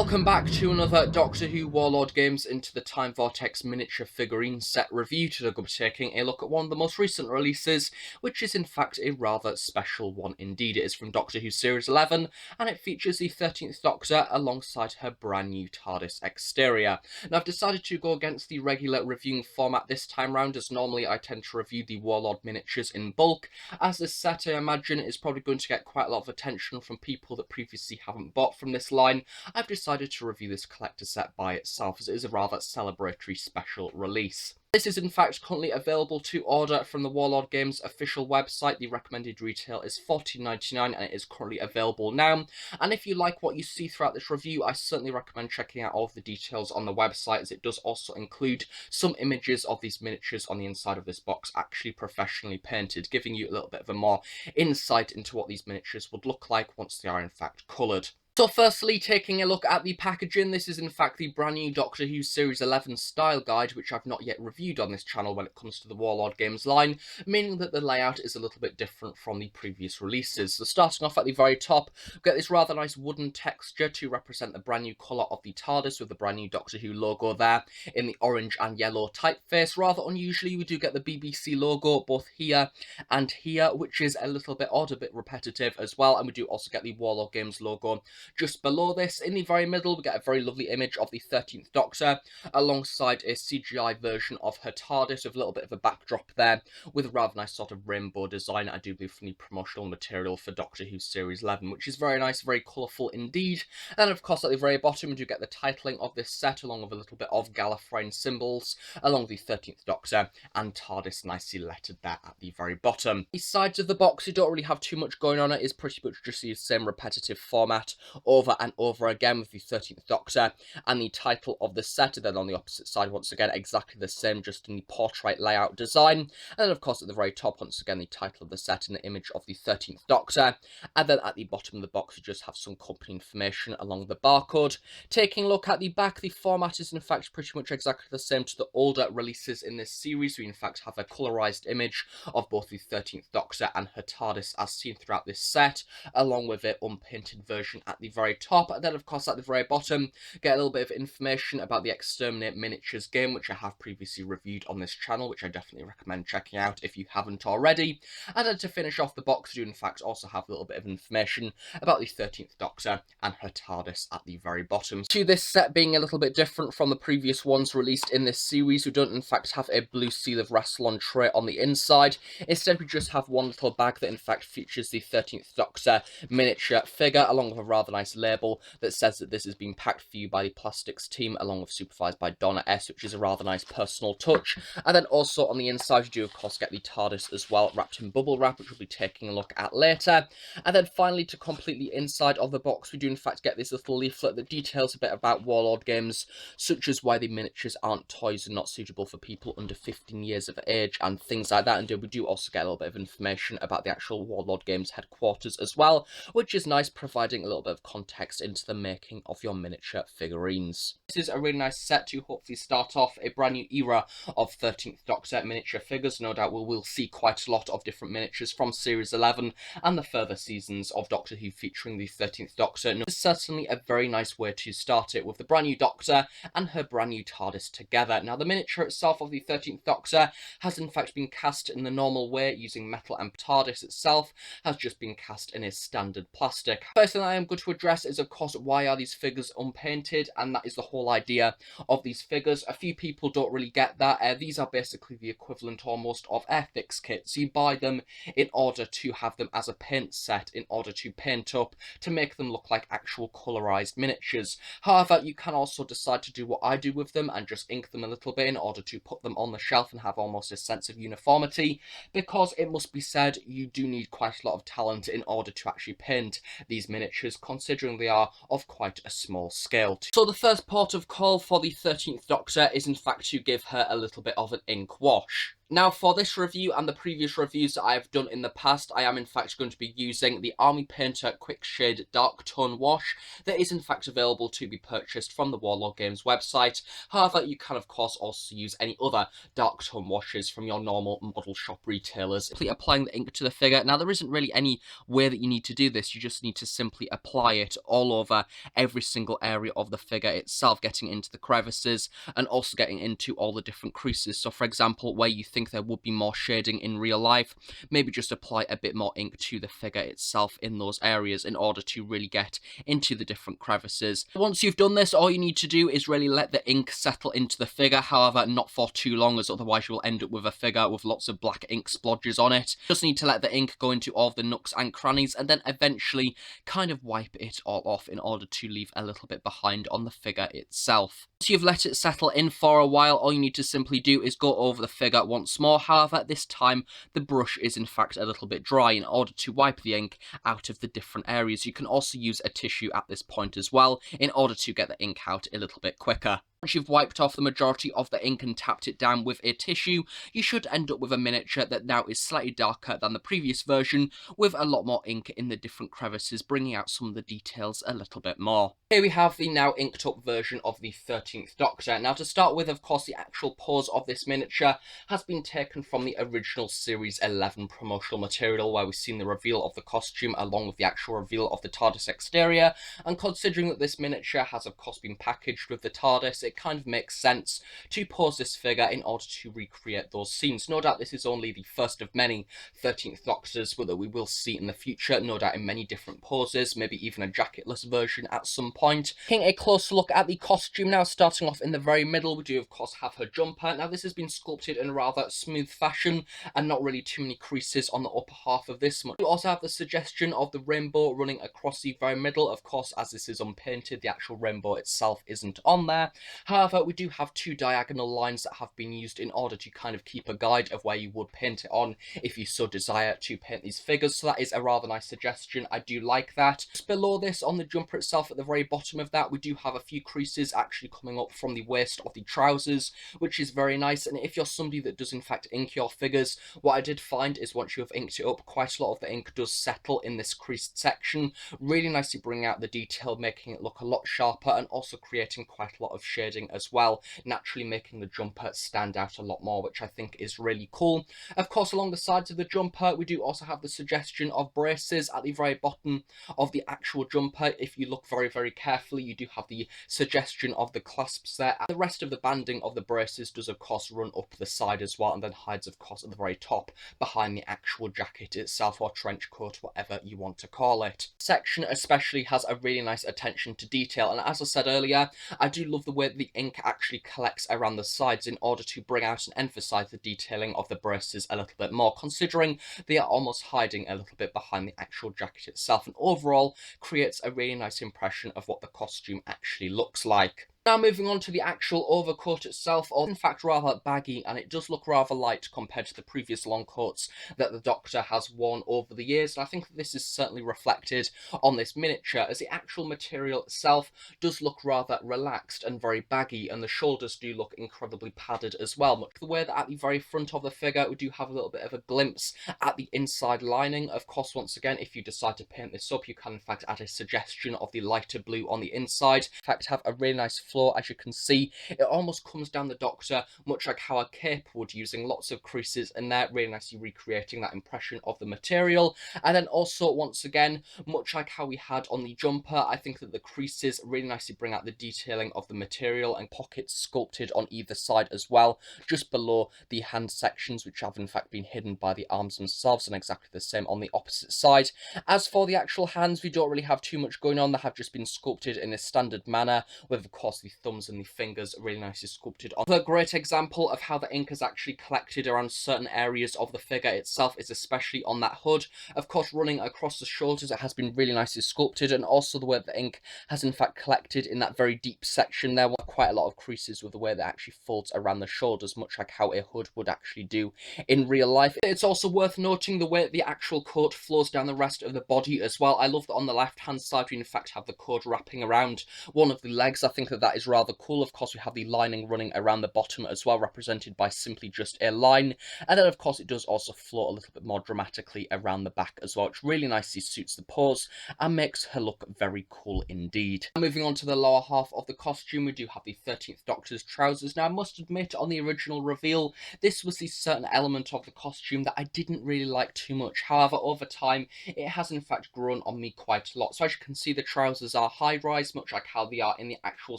Welcome back to another Doctor Who Warlord Games Into the Time Vortex miniature figurine set review. Today we'll be taking a look at one of the most recent releases, which is in fact a rather special one indeed. It is from Doctor Who Series 11, and it features the 13th Doctor alongside her brand new TARDIS exterior. Now I've decided to go against the regular reviewing format this time round, as normally I tend to review the Warlord miniatures in bulk, as this set I imagine is probably going to get quite a lot of attention from people that previously haven't bought from this line. I've decided to review this collector set by itself, as it is a rather celebratory special release. This is in fact currently available to order from the Warlord Games official website. The recommended retail is $14.99 and it is currently available now. And if you like what you see throughout this review, I certainly recommend checking out all of the details on the website, as it does also include some images of these miniatures on the inside of this box, actually professionally painted, giving you a little bit of a more insight into what these miniatures would look like once they are in fact coloured. So firstly, taking a look at the packaging, this is in fact the brand new Doctor Who Series 11 style guide, which I've not yet reviewed on this channel when it comes to the Warlord Games line, meaning that the layout is a little bit different from the previous releases. So starting off at the very top, we get this rather nice wooden texture to represent the brand new colour of the TARDIS, with the brand new Doctor Who logo there in the orange and yellow typeface. Rather unusually, we do get the BBC logo both here and here, which is a little bit odd, a bit repetitive as well, and we do also get the Warlord Games logo just below this. In the very middle, we get a very lovely image of the 13th Doctor, alongside a CGI version of her TARDIS, with a little bit of a backdrop there, with a rather nice sort of rainbow design, I do believe, from the promotional material for Doctor Who Series 11, which is very nice, very colourful indeed. And of course, at the very bottom, we do get the titling of this set, along with a little bit of Gallifreyan symbols, along with the 13th Doctor, and TARDIS nicely lettered there at the very bottom. The sides of the box, you don't really have too much going on. It is pretty much just the same repetitive format over and over again, with the 13th Doctor and the title of the set. And then on the opposite side, once again, exactly the same, just in the portrait layout design. And then of course at the very top, once again, the title of the set and the image of the 13th Doctor. And then at the bottom of the box, you just have some company information along the barcode. Taking a look at the back, the format is in fact pretty much exactly the same to the older releases in this series. We in fact have a colorized image of both the 13th Doctor and her TARDIS as seen throughout this set, along with an unpainted version at the very top. And then of course at the very bottom, get a little bit of information about the Exterminate Miniatures game, which I have previously reviewed on this channel, which I definitely recommend checking out if you haven't already. And then to finish off the box, you in fact also have a little bit of information about the 13th Doctor and her TARDIS at the very bottom. To this set being a little bit different from the previous ones released in this series, we don't in fact have a blue seal of Rassilon tray on the inside. Instead, we just have one little bag that in fact features the 13th Doctor miniature figure, along with a rather nice label that says that this has been packed for you by the plastics team, along with supervised by Donna S, which is a rather nice personal touch. And then also on the inside, you do of course get the TARDIS as well, wrapped in bubble wrap, which we'll be taking a look at later. And then finally, to complete the inside of the box, we do in fact get this little leaflet that details a bit about Warlord Games, such as why the miniatures aren't toys and not suitable for people under 15 years of age, and things like that. And we do also get a little bit of information about the actual Warlord Games headquarters as well, which is nice, providing a little bit of context into the making of your miniature figurines. This is a really nice set to hopefully start off a brand new era of 13th Doctor miniature figures. No doubt we will see quite a lot of different miniatures from Series 11 and the further seasons of Doctor Who featuring the 13th Doctor. And it's certainly a very nice way to start it, with the brand new Doctor and her brand new TARDIS together. Now the miniature itself of the 13th Doctor has in fact been cast in the normal way using metal, and TARDIS itself has just been cast in a standard plastic. First thing I am going to address is of course why are these figures unpainted, and that is the whole idea of these figures. A few people don't really get that. These are basically the equivalent almost of Airfix kits. You buy them in order to have them as a paint set, in order to paint up, to make them look like actual colorized miniatures. However, you can also decide to do what I do with them and just ink them a little bit in order to put them on the shelf and have almost a sense of uniformity, because it must be said, you do need quite a lot of talent in order to actually paint these miniatures, considering they are of quite a small scale. So the first port of call for the 13th Doctor is in fact to give her a little bit of an ink wash. Now, for this review and the previous reviews that I have done in the past, I am in fact going to be using the Army Painter Quick Shade Dark Tone Wash that is in fact available to be purchased from the Warlord Games website. However, you can of course also use any other dark tone washes from your normal model shop retailers. Simply applying the ink to the figure. Now, there isn't really any way that you need to do this, you just need to simply apply it all over every single area of the figure itself, getting into the crevices and also getting into all the different creases. So for example, where you think there would be more shading in real life, maybe just apply a bit more ink to the figure itself in those areas in order to really get into the different crevices. Once you've done this, all you need to do is really let the ink settle into the figure, however not for too long, as otherwise you will end up with a figure with lots of black ink splodges on it. Just need to let the ink go into all of the nooks and crannies and then eventually kind of wipe it all off in order to leave a little bit behind on the figure itself. Once you've let it settle in for a while, all you need to simply do is go over the figure once more. However, this time the brush is in fact a little bit dry in order to wipe the ink out of the different areas. You can also use a tissue at this point as well in order to get the ink out a little bit quicker. Once you've wiped off the majority of the ink and tapped it down with a tissue, you should end up with a miniature that now is slightly darker than the previous version, with a lot more ink in the different crevices, bringing out some of the details a little bit more. Here we have the now inked up version of the 13th Doctor. Now, to start with, of course, the actual pose of this miniature has been taken from the original Series 11 promotional material, where we've seen the reveal of the costume along with the actual reveal of the TARDIS exterior, and considering that this miniature has of course been packaged with the TARDIS, it kind of makes sense to pose this figure in order to recreate those scenes. No doubt this is only the first of many 13th Doctors that we will see in the future, no doubt in many different poses, maybe even a jacketless version at some point. Taking a closer look at the costume now, starting off in the very middle, we do of course have her jumper. Now, this has been sculpted in a rather smooth fashion and not really too many creases on the upper half of this much. We also have the suggestion of the rainbow running across the very middle. Of course, as this is unpainted, the actual rainbow itself isn't on there. However, we do have two diagonal lines that have been used in order to kind of keep a guide of where you would paint it on if you so desire to paint these figures. So that is a rather nice suggestion. I do like that. Just below this, on the jumper itself, at the very bottom of that, we do have a few creases actually coming up from the waist of the trousers, which is very nice. And if you're somebody that does in fact ink your figures, what I did find is once you have inked it up, quite a lot of the ink does settle in this creased section, really nicely bringing out the detail, making it look a lot sharper, and also creating quite a lot of shading as well, naturally making the jumper stand out a lot more, which I think is really cool. Of course, along the sides of the jumper, we do also have the suggestion of braces at the very bottom of the actual jumper. If you look very, very carefully, you do have the suggestion of the clasps there. And the rest of the banding of the braces does, of course, run up the side as well, and then hides, of course, at the very top behind the actual jacket itself, or trench coat, whatever you want to call it. This section especially has a really nice attention to detail, and as I said earlier, I do love the way that the ink actually collects around the sides in order to bring out and emphasize the detailing of the braces a little bit more, considering they are almost hiding a little bit behind the actual jacket itself, and overall creates a really nice impression of what the costume actually looks like. Now, moving on to the actual overcoat itself, or in fact rather baggy, and it does look rather light compared to the previous long coats that the Doctor has worn over the years, and I think that this is certainly reflected on this miniature, as the actual material itself does look rather relaxed and very baggy, and the shoulders do look incredibly padded as well, much the way that at the very front of the figure we do have a little bit of a glimpse at the inside lining. Of course, once again, if you decide to paint this up, you can in fact add a suggestion of the lighter blue on the inside. In fact, have a really nice floor. As you can see, it almost comes down the Doctor, much like how a cape would, using lots of creases in there, really nicely recreating that impression of the material. And then also, once again, much like how we had on the jumper, I think that the creases really nicely bring out the detailing of the material, and pockets sculpted on either side as well, just below the hand sections, which have in fact been hidden by the arms themselves, and exactly the same on the opposite side. As for the actual hands, we don't really have too much going on. They have just been sculpted in a standard manner, with of course the thumbs and the fingers really nicely sculpted on. A great example of how the ink has actually collected around certain areas of the figure itself is especially on that hood. Of course, running across the shoulders, it has been really nicely sculpted, and also the way the ink has in fact collected in that very deep section there, quite a lot of creases with the way that actually folds around the shoulders, much like how a hood would actually do in real life. It's also worth noting the way the actual coat flows down the rest of the body as well. I love that on the left hand side we in fact have the coat wrapping around one of the legs. I think that that is rather cool. Of course, we have the lining running around the bottom as well, represented by simply just a line. And then, of course, it does also float a little bit more dramatically around the back as well, which really nicely suits the pose and makes her look very cool indeed. Moving on to the lower half of the costume, we do have the 13th Doctor's trousers. Now, I must admit, on the original reveal, this was the certain element of the costume that I didn't really like too much. However, over time, it has in fact grown on me quite a lot. So as you can see, the trousers are high-rise, much like how they are in the actual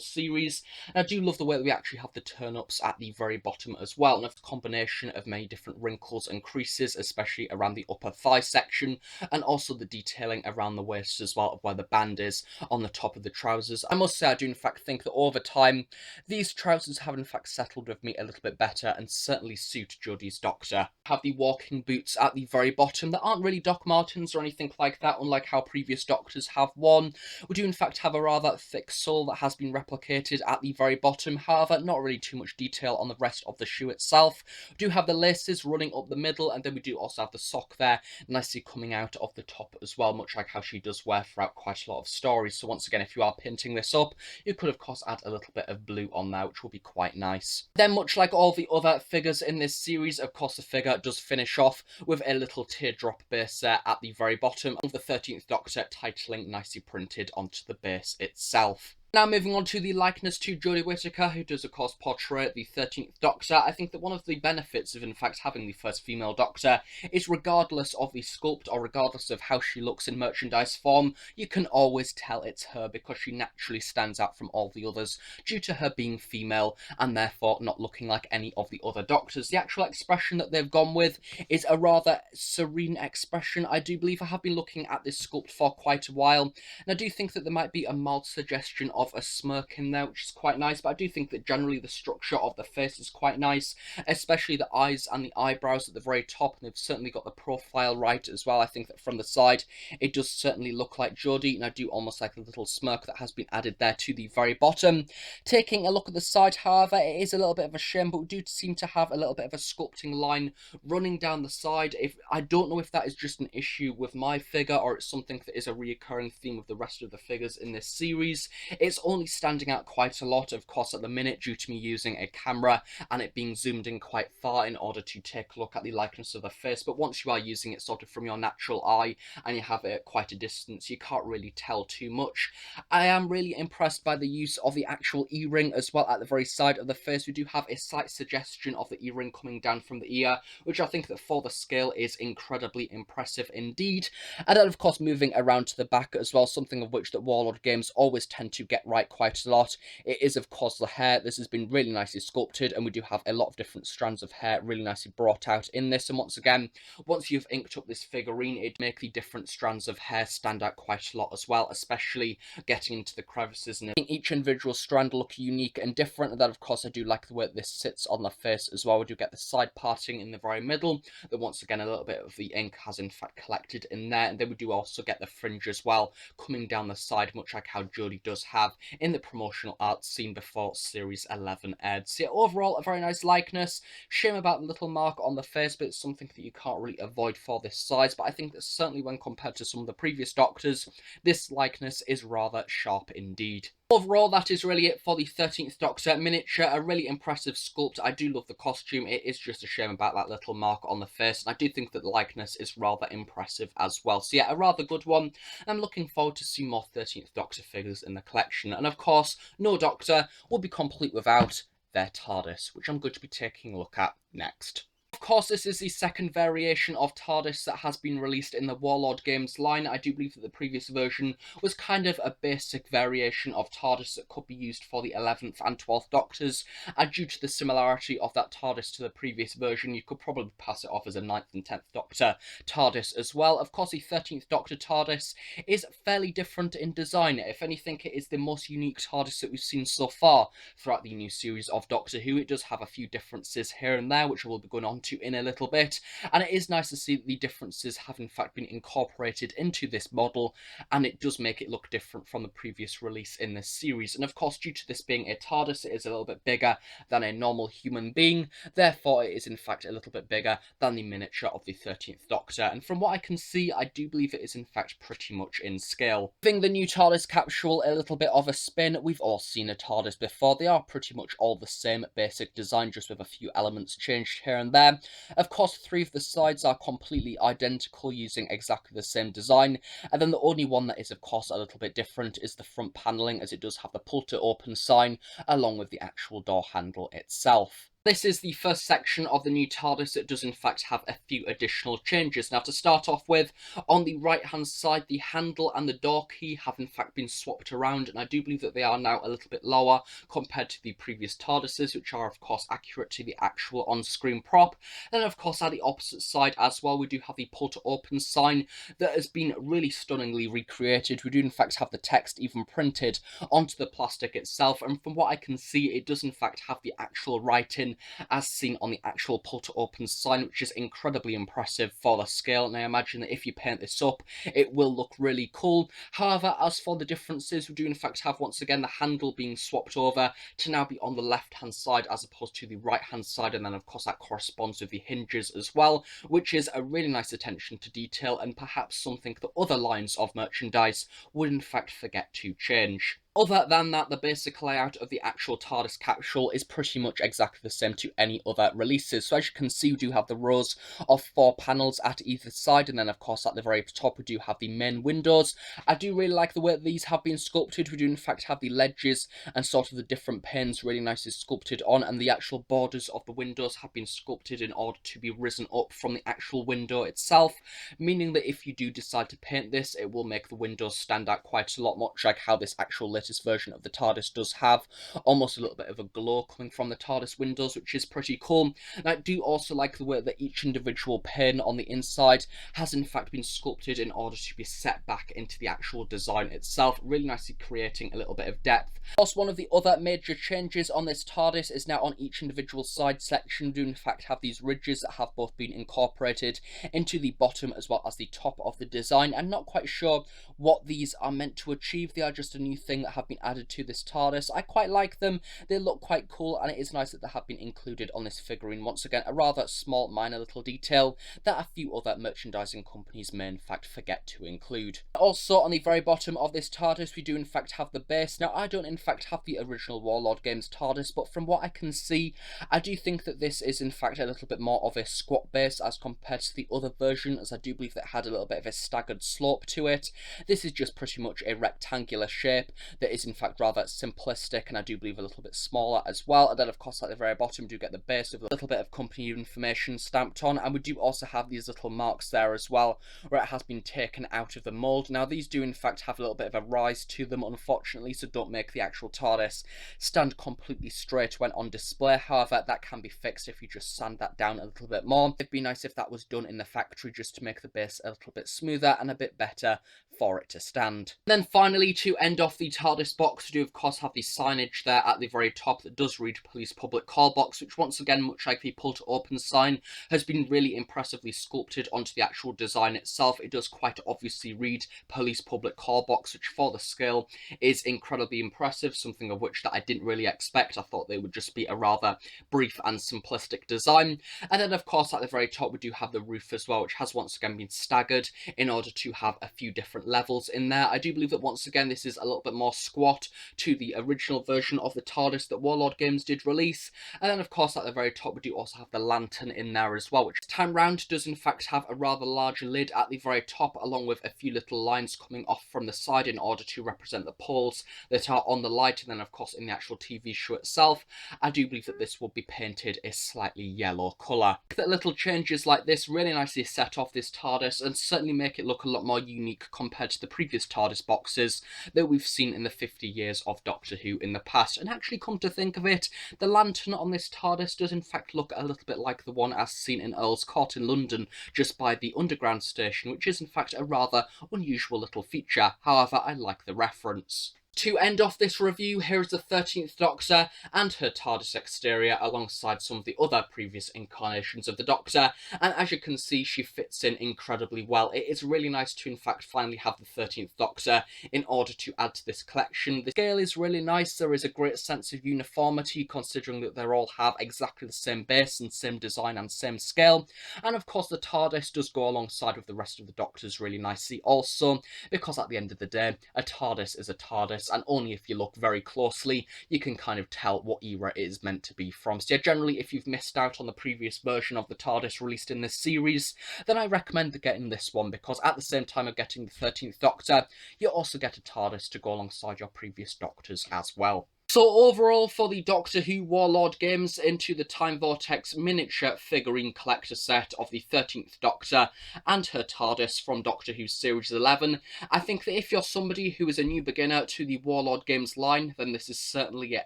series. And I do love the way that we actually have the turn-ups at the very bottom as well, and a combination of many different wrinkles and creases, especially around the upper thigh section, and also the detailing around the waist as well, of where the band is on the top of the trousers. I must say, I do in fact think that over time, these trousers have in fact settled with me a little bit better and certainly suit Jodie's Doctor. Have the walking boots at the very bottom that aren't really Doc Martens or anything like that, unlike how previous Doctors have worn. We do in fact have a rather thick sole that has been replicated at the very bottom, however, not really too much detail on the rest of the shoe itself. We do have the laces running up the middle, and then we do also have the sock there, nicely coming out of the top as well, much like how she does wear throughout quite a lot of stories. So once again, if you are painting this up, you could of course add a little bit of blue on there, which will be quite nice. Then, much like all the other figures in this series, of course the figure does finish off with a little teardrop base there at the very bottom of the 13th Doctor, titling nicely printed onto the base itself. Now moving on to the likeness to Jodie Whittaker, who does of course portray the 13th Doctor. I think that one of the benefits of in fact having the first female Doctor is, regardless of the sculpt or regardless of how she looks in merchandise form, you can always tell it's her because she naturally stands out from all the others due to her being female and therefore not looking like any of the other Doctors. The actual expression that they've gone with is a rather serene expression. I do believe I have been looking at this sculpt for quite a while, and I do think that there might be a mild suggestion of a smirk in there, which is quite nice, but I do think that generally the structure of the face is quite nice, especially the eyes and the eyebrows at the very top, and they've certainly got the profile right as well. I think that from the side it does certainly look like Jodie, and I do almost like the little smirk that has been added there to the very bottom. Taking a look at the side, however, it is a little bit of a shame, but we do seem to have a little bit of a sculpting line running down the side. I don't know if that is just an issue with my figure or it's something that is a reoccurring theme with the rest of the figures in this series. It's only standing out quite a lot, of course, at the minute due to me using a camera and it being zoomed in quite far in order to take a look at the likeness of the face. But once you are using it sort of from your natural eye and you have it at quite a distance, you can't really tell too much. I am really impressed by the use of the actual earring as well at the very side of the face. We do have a slight suggestion of the earring coming down from the ear, which I think that for the scale is incredibly impressive indeed. And then of course moving around to the back as well, something of which that Warlord games always tend to get right quite a lot. It is of course the hair. This has been really nicely sculpted and we do have a lot of different strands of hair really nicely brought out in this. And once again, once you've inked up this figurine, it'd make the different strands of hair stand out quite a lot as well, especially getting into the crevices and making each individual strand look unique and different. And then of course I do like the way this sits on the face as well. We do get the side parting in the very middle, that once again a little bit of the ink has in fact collected in there, and then we do also get the fringe as well coming down the side, much like how Jodie does have in the promotional art seen before series 11 aired. So yeah, overall a very nice likeness. Shame about the little mark on the face, but it's something that you can't really avoid for this size. But I think that certainly when compared to some of the previous Doctors, this likeness is rather sharp indeed. Overall, that is really it for the 13th Doctor miniature. A really impressive sculpt. I do love the costume. It is just a shame about that little mark on the face, and I do think that the likeness is rather impressive as well. So yeah, a rather good one. I'm looking forward to seeing more 13th Doctor figures in the collection. And of course, no Doctor will be complete without their Tardis, which I'm going to be taking a look at next. Of course, this is the second variation of Tardis that has been released in the Warlord games line. I do believe that the previous version was kind of a basic variation of Tardis that could be used for the 11th and 12th Doctors, and due to the similarity of that Tardis to the previous version, you could probably pass it off as a 9th and 10th Doctor Tardis as well. Of course, the 13th Doctor Tardis is fairly different in design. If anything, it is the most unique Tardis that we've seen so far throughout the new series of Doctor Who. It does have a few differences here and there, which I will be going on to in a little bit, and it is nice to see that the differences have in fact been incorporated into this model, and it does make it look different from the previous release in this series. And of course, due to this being a TARDIS, it is a little bit bigger than a normal human being, therefore it is in fact a little bit bigger than the miniature of the 13th Doctor, and from what I can see, I do believe it is in fact pretty much in scale. Giving the new TARDIS capsule a little bit of a spin, we've all seen a TARDIS before. They are pretty much all the same basic design, just with a few elements changed here and there. Of course, 3 of the sides are completely identical, using exactly the same design, and then the only one that is of course a little bit different is the front panelling, as it does have the pull to open sign along with the actual door handle itself. This is the first section of the new TARDIS. It does in fact have a few additional changes. Now, to start off with, on the right hand side, the handle and the door key have in fact been swapped around, and I do believe that they are now a little bit lower compared to the previous TARDISes, which are of course accurate to the actual on-screen prop. Then of course at the opposite side as well, we do have the pull to open sign that has been really stunningly recreated. We do in fact have the text even printed onto the plastic itself, and from what I can see, it does in fact have the actual writing as seen on the actual pull to open sign, which is incredibly impressive for the scale, and I imagine that if you paint this up, it will look really cool. However, as for the differences, we do in fact have once again the handle being swapped over to now be on the left hand side as opposed to the right hand side, and then of course that corresponds with the hinges as well, which is a really nice attention to detail, and perhaps something that other lines of merchandise would in fact forget to change. Other than that, the basic layout of the actual TARDIS capsule is pretty much exactly the same to any other releases. So as you can see, we do have the rows of 4 panels at either side, and then of course at the very top we do have the main windows. I do really like the way that these have been sculpted. We do in fact have the ledges and sort of the different panes really nicely sculpted on, and the actual borders of the windows have been sculpted in order to be risen up from the actual window itself, meaning that if you do decide to paint this, it will make the windows stand out quite a lot, much like how this actual latest version of the TARDIS does have almost a little bit of a glow coming from the TARDIS windows, which is pretty cool. And I do also like the way that each individual pane on the inside has in fact been sculpted in order to be set back into the actual design itself, really nicely creating a little bit of depth. Also, one of the other major changes on this TARDIS is now on each individual side section, we do in fact have these ridges that have both been incorporated into the bottom as well as the top of the design. I'm not quite sure what these are meant to achieve. They are just a new thing that have been added to this TARDIS. I quite like them. They look quite cool, and it is nice that they have been included on this figurine. Once again, a rather small, minor little detail that a few other merchandising companies may in fact forget to include. Also, on the very bottom of this TARDIS, we do in fact have the base. Now, I don't in fact have the original Warlord games TARDIS, but from what I can see, I do think that this is in fact a little bit more of a squat base as compared to the other version, as I do believe that it had a little bit of a staggered slope to it. This is just pretty much a rectangular shape that is in fact rather simplistic, and I do believe a little bit smaller as well. And then of course at the very bottom we do get the base with a little bit of company information stamped on, and we do also have these little marks there as well where it has been taken out of the mould. Now, these do in fact have a little bit of a rise to them, unfortunately, so don't make the actual TARDIS stand completely straight when on display. However, that can be fixed if you just sand that down a little bit more. It'd be nice if that was done in the factory, just to make the base a little bit smoother and a bit better for it to stand. And then finally, to end off the TARDIS box, we do of course have the signage there at the very top that does read Police Public Call Box, which once again, much like the pull to open sign, has been really impressively sculpted onto the actual design itself. It does quite obviously read Police Public Call Box, which for the scale is incredibly impressive, something of which that I didn't really expect. I thought they would just be a rather brief and simplistic design. And then of course at the very top we do have the roof as well, which has once again been staggered in order to have a few different levels in there. I do believe that once again this is a little bit more squat to the original version of the TARDIS that Warlord Games did release. And then of course at the very top we do also have the lantern in there as well, which this time round does in fact have a rather larger lid at the very top, along with a few little lines coming off from the side in order to represent the poles that are on the light. And then of course in the actual TV show itself, I do believe that this will be painted a slightly yellow colour. That little changes like this really nicely set off this TARDIS and certainly make it look a lot more unique compared to the previous TARDIS boxes that we've seen in the 50 years of Doctor Who in the past. And actually, come to think of it, the lantern on this TARDIS does in fact look a little bit like the one as seen in Earl's Court in London, just by the Underground station, which is in fact a rather unusual little feature. However, I like the reference. To end off this review, here is the 13th Doctor and her TARDIS exterior alongside some of the other previous incarnations of the Doctor, and as you can see, she fits in incredibly well. It is really nice to in fact finally have the 13th Doctor in order to add to this collection. The scale is really nice, there is a great sense of uniformity considering that they all have exactly the same base and same design and same scale, and of course the TARDIS does go alongside with the rest of the Doctors really nicely also, because at the end of the day, a TARDIS is a TARDIS, and only if you look very closely you can kind of tell what era it is meant to be from. So yeah, generally if you've missed out on the previous version of the TARDIS released in this series, then I recommend getting this one, because at the same time of getting the 13th Doctor, you also get a TARDIS to go alongside your previous Doctors as well. So overall, for the Doctor Who Warlord games Into the Time Vortex miniature figurine collector set of the 13th Doctor and her TARDIS from Doctor Who Series 11, I think that if you're somebody who is a new beginner to the Warlord games line, then this is certainly an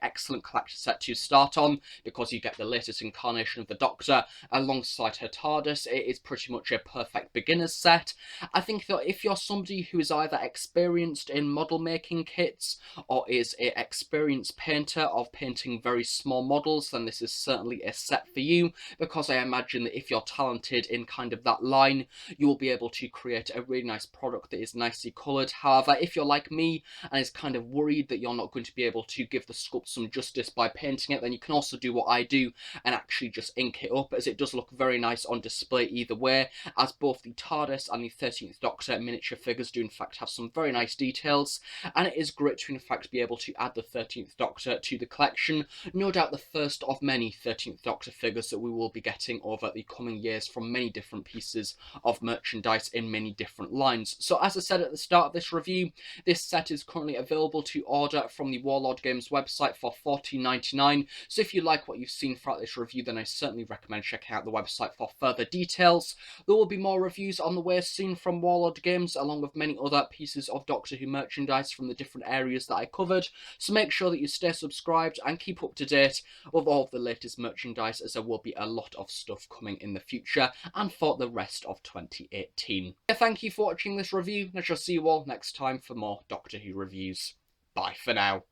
excellent collector set to start on, because you get the latest incarnation of the Doctor alongside her TARDIS. It is pretty much a perfect beginner's set. I think that if you're somebody who is either experienced in model making kits or is an experienced painter of painting very small models, then this is certainly a set for you, because I imagine that if you're talented in kind of that line, you will be able to create a really nice product that is nicely coloured. However, if you're like me and is kind of worried that you're not going to be able to give the sculpt some justice by painting it, then you can also do what I do and actually just ink it up, as it does look very nice on display either way, as both the TARDIS and the 13th Doctor miniature figures do in fact have some very nice details, and it is great to in fact be able to add the 13th Doctor to the collection. No doubt the first of many 13th Doctor figures that we will be getting over the coming years from many different pieces of merchandise in many different lines. So as I said at the start of this review, this set is currently available to order from the Warlord Games website for $14.99. So if you like what you've seen throughout this review, then I certainly recommend checking out the website for further details. There will be more reviews on the way soon from Warlord Games, along with many other pieces of Doctor Who merchandise from the different areas that I covered. So make sure that you stay subscribed and keep up to date with all of the latest merchandise, as there will be a lot of stuff coming in the future and for the rest of 2018. Thank you for watching this review, and I shall see you all next time for more Doctor Who reviews. Bye for now.